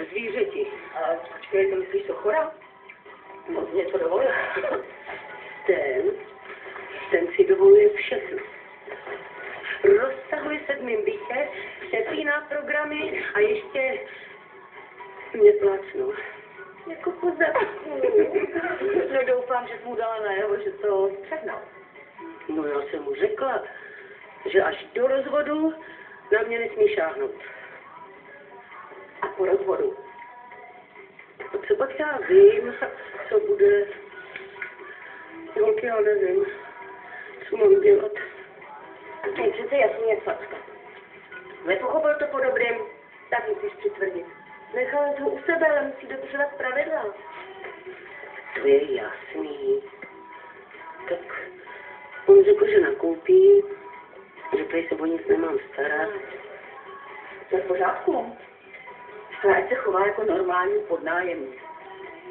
zvířeti. Ale počkej, to myslíš Sochora? Moc něco dovolil. Ten si dovoluje všechno. Roztahuje se v mým bytě, přepíná programy a ještě mě plácnou. Jako pozadku. No doufám, že jsi mu dala najevo, že to přehnal. No já jsem mu řekla, že až do rozvodu na mě nesmí šáhnout. A po rozvodu. A co pak já vím, co bude. Holky, já nevím, co mám dělat. Je přece jasný jak facka. Nepochopil to po dobrým, tak musíš přitvrdit. Nechala ho u sebe, ale musí dodržovat pravidla. To je jasný. Tak on řekl, že nakoupí, že prý se o nic nemám starat. To je v pořádku. To ať se chová jako normální podnájemník.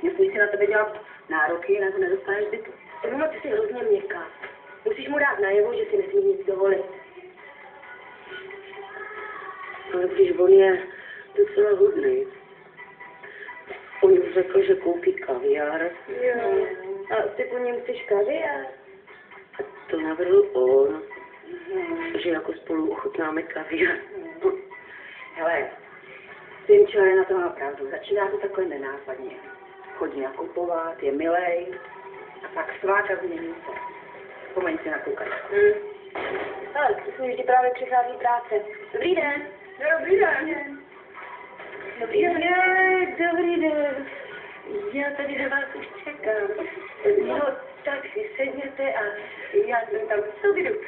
Nesmí si na tebe dělat nároky, jinak ho nedostaneš bytu. No, ty jsi hrozně měkká. Musíš mu dát najevo, že si nesmí nic dovolit. Ale když on je docela hodný. On už řekl, že koupí kaviár. Jo. A ty po něm chceš kaviár? A to navrhl on. Že jako spolu ochutnáme kaviár. Hele, ten člověk na to má pravdu. Začíná to takhle nenápadně. Chodí nakupovat, je milej. A pak sváka změní se. Vzpomeň si na kukač. Ale s ním vždy právě přichází práce. Dobrý den. Dobrý den. Dobrý den. Dobrý den. Já tady na vás už čekám. No, tak si sedněte a já jsem tam co jdu.